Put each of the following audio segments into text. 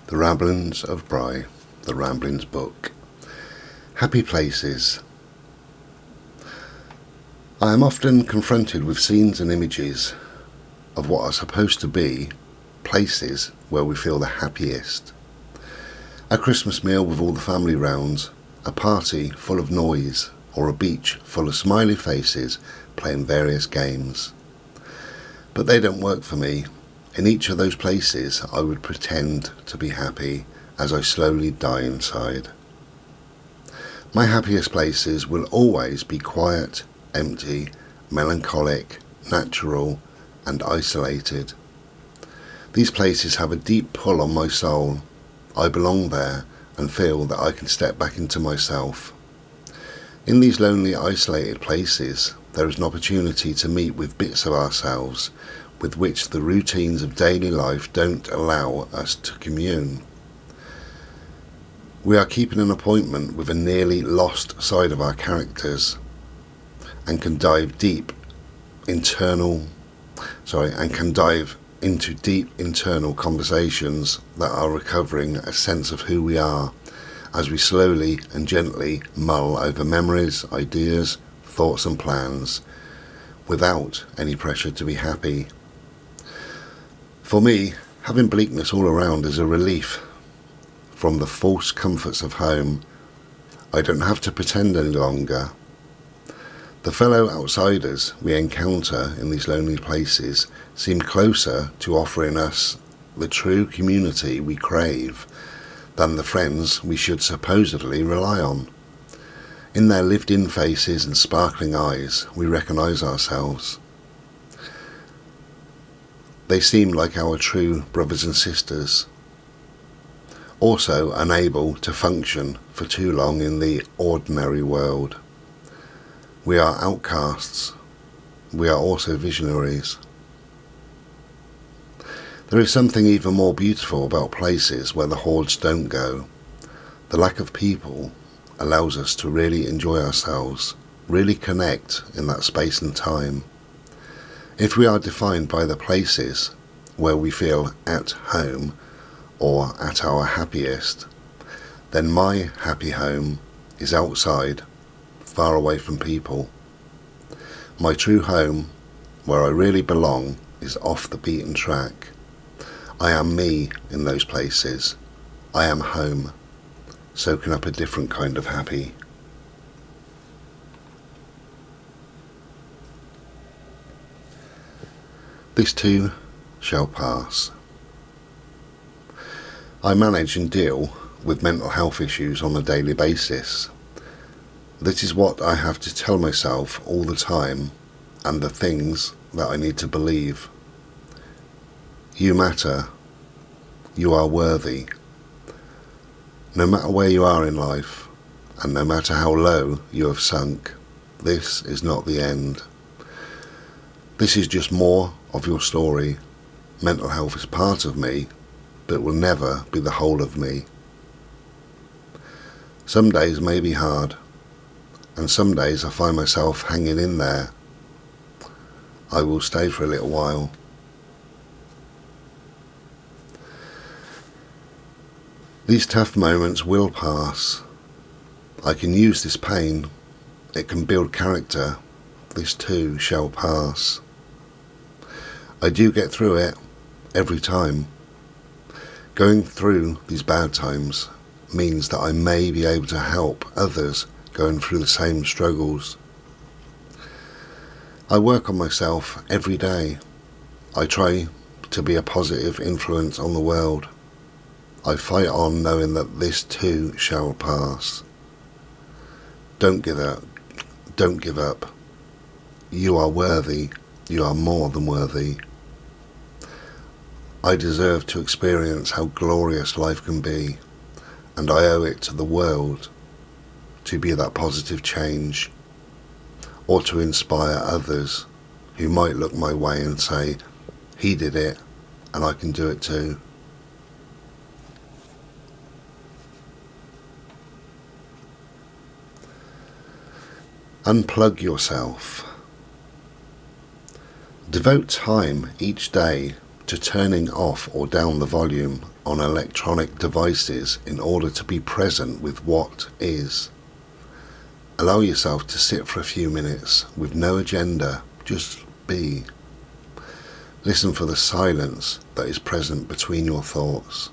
The Ramblings of Bry, the Ramblings book. Happy places. I am often confronted with scenes and images of what are supposed to be places where we feel the happiest. A Christmas meal with all the family round, a party full of noise, or a beach full of smiley faces playing various games. But they don't work for me. In each of those places I would pretend to be happy as I slowly die inside. My happiest places will always be quiet, empty, melancholic, natural and isolated. These places have a deep pull on my soul. I belong there and feel that I can step back into myself. In these lonely, isolated places, there is an opportunity to meet with bits of ourselves with which the routines of daily life don't allow us to commune. We are keeping an appointment with a nearly lost side of our characters and can dive into deep internal conversations that are recovering a sense of who we are as we slowly and gently mull over memories, ideas, thoughts and plans without any pressure to be happy. For me, having bleakness all around is a relief from the false comforts of home. I don't have to pretend any longer. The fellow outsiders we encounter in these lonely places seem closer to offering us the true community we crave than the friends we should supposedly rely on. In their lived-in faces and sparkling eyes, we recognise ourselves. They seem like our true brothers and sisters, also unable to function for too long in the ordinary world. We are outcasts. We are also visionaries. There is something even more beautiful about places where the hordes don't go. The lack of people allows us to really enjoy ourselves, really connect in that space and time. If we are defined by the places where we feel at home or at our happiest, then my happy home is outside, far away from people. My true home, where I really belong, is off the beaten track. I am me in those places. I am home, soaking up a different kind of happy. This too shall pass. I manage and deal with mental health issues on a daily basis. This is what I have to tell myself all the time, and the things that I need to believe. You matter. You are worthy. No matter where you are in life, and no matter how low you have sunk, this is not the end. This is just more of your story. Mental health is part of me, but will never be the whole of me. Some days may be hard, and some days I find myself hanging in there. I will stay for a little while. These tough moments will pass. I can use this pain. It can build character. This too shall pass. I do get through it every time. Going through these bad times means that I may be able to help others going through the same struggles. I work on myself every day. I try to be a positive influence on the world. I fight on knowing that this too shall pass. Don't give up. Don't give up. You are worthy. You are more than worthy. I deserve to experience how glorious life can be, and I owe it to the world to be that positive change, or to inspire others who might look my way and say, he did it, and I can do it too. Unplug yourself. Devote time each day to turning off or down the volume on electronic devices in order to be present with what is. Allow yourself to sit for a few minutes with no agenda, just be. Listen for the silence that is present between your thoughts.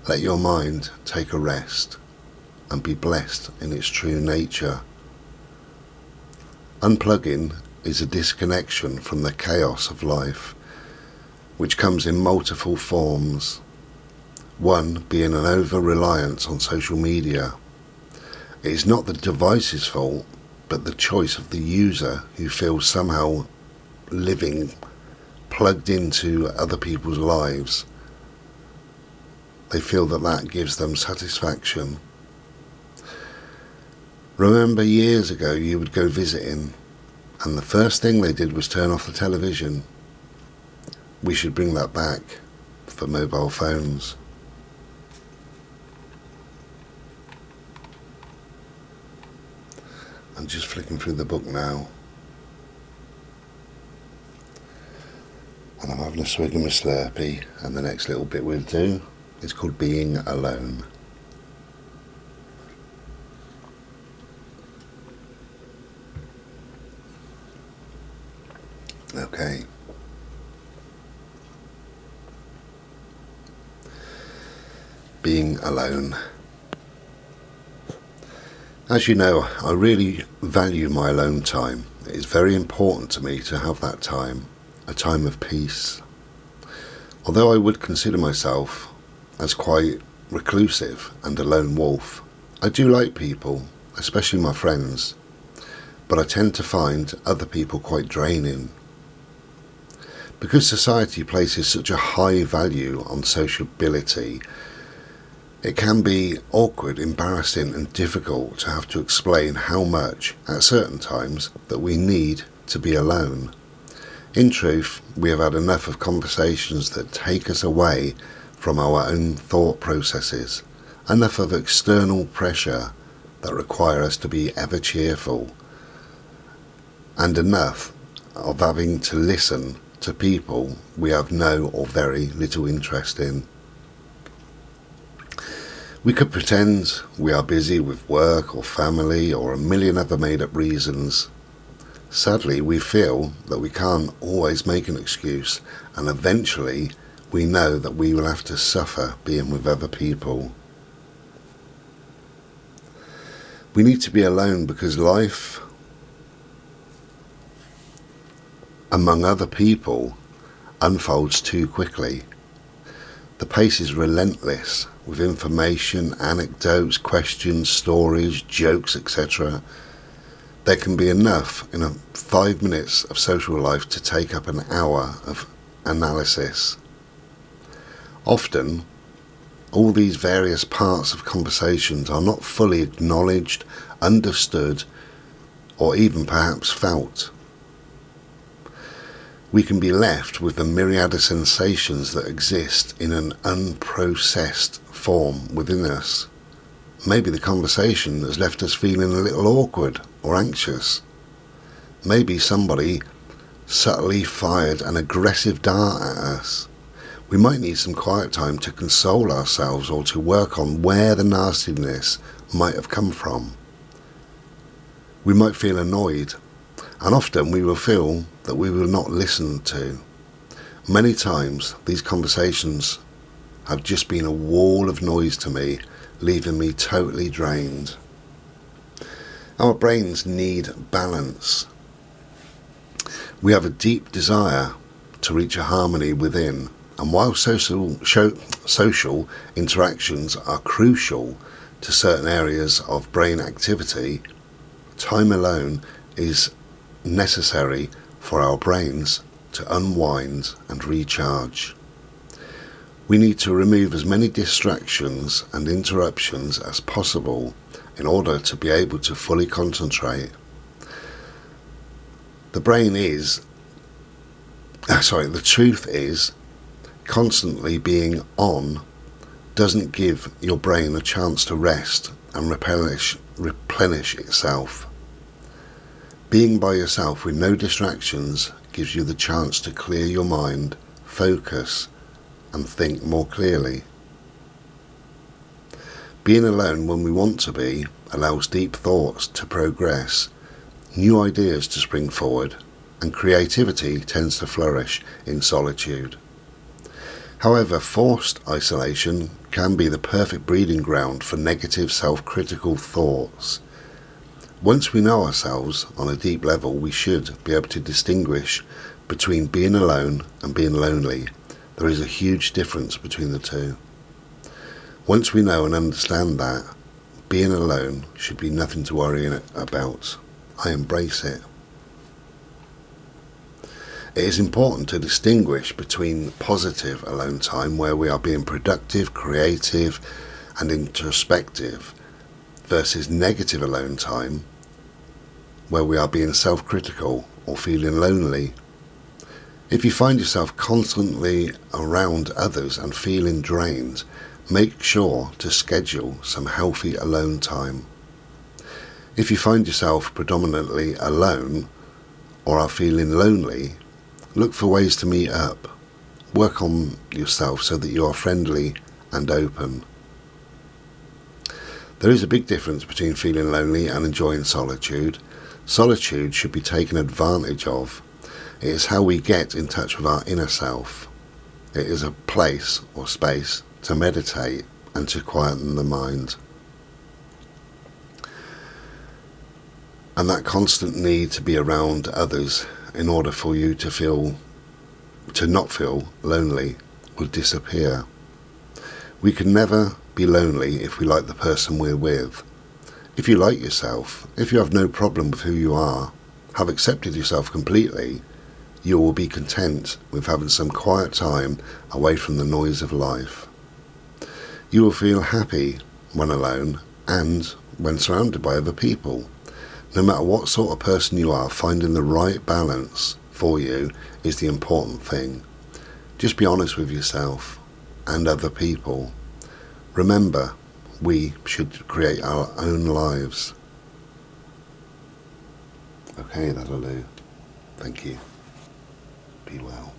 Let your mind take a rest and be blessed in its true nature. Unplugging is a disconnection from the chaos of life, which comes in multiple forms. One being an over-reliance on social media. It is not the device's fault, but the choice of the user who feels somehow living plugged into other people's lives. They feel that that gives them satisfaction. Remember years ago you would go visiting and the first thing they did was turn off the television. We should bring that back for mobile phones. I'm just flicking through the book now. And I'm having a swig of my Slurpee, and the next little bit we'll do is called Being Alone. Okay. Being alone. As you know, I really value my alone time. It is very important to me to have that time, a time of peace. Although I would consider myself as quite reclusive and a lone wolf, I do like people, especially my friends, but I tend to find other people quite draining. Because society places such a high value on sociability, it can be awkward, embarrassing and difficult to have to explain how much, at certain times, that we need to be alone. In truth, we have had enough of conversations that take us away from our own thought processes, enough of external pressure that require us to be ever cheerful, and enough of having to listen to people we have no or very little interest in. We could pretend we are busy with work or family or a million other made-up reasons. Sadly, we feel that we can't always make an excuse, and eventually we know that we will have to suffer being with other people. We need to be alone because life, among other people, unfolds too quickly. The pace is relentless, with information, anecdotes, questions, stories, jokes, etc. There can be enough in 5 minutes of social life to take up an hour of analysis. Often, all these various parts of conversations are not fully acknowledged, understood, or even perhaps felt. We can be left with the myriad of sensations that exist in an unprocessed form within us. Maybe the conversation has left us feeling a little awkward or anxious. Maybe somebody subtly fired an aggressive dart at us. We might need some quiet time to console ourselves or to work on where the nastiness might have come from. We might feel annoyed, and often we will feel that we will not listen to. Many times these conversations have just been a wall of noise to me, leaving me totally drained. Our brains need balance. We have a deep desire to reach a harmony within, and while social interactions are crucial to certain areas of brain activity, time alone is necessary for our brains to unwind and recharge. We need to remove as many distractions and interruptions as possible in order to be able to fully concentrate. The truth is, constantly being on doesn't give your brain a chance to rest and replenish itself. Being by yourself with no distractions gives you the chance to clear your mind, focus, and think more clearly. Being alone when we want to be allows deep thoughts to progress, new ideas to spring forward, and creativity tends to flourish in solitude. However, forced isolation can be the perfect breeding ground for negative self-critical thoughts. Once we know ourselves on a deep level, we should be able to distinguish between being alone and being lonely. There is a huge difference between the two. Once we know and understand that, being alone should be nothing to worry about. I embrace it. It is important to distinguish between positive alone time, where we are being productive, creative, and introspective, versus negative alone time, where we are being self-critical or feeling lonely. If you find yourself constantly around others and feeling drained, make sure to schedule some healthy alone time. If you find yourself predominantly alone or are feeling lonely, look for ways to meet up. Work on yourself so that you are friendly and open. There is a big difference between feeling lonely and enjoying solitude. Solitude should be taken advantage of. It is how we get in touch with our inner self. It is a place or space to meditate and to quieten the mind. And that constant need to be around others in order for you to not feel lonely will disappear. We can never be lonely if we like the person we're with. If you like yourself, if you have no problem with who you are, have accepted yourself completely, you will be content with having some quiet time away from the noise of life. You will feel happy when alone and when surrounded by other people. No matter what sort of person you are, finding the right balance for you is the important thing. Just be honest with yourself and other people. Remember, we should create our own lives. Okay, that'll do. Thank you. Be well.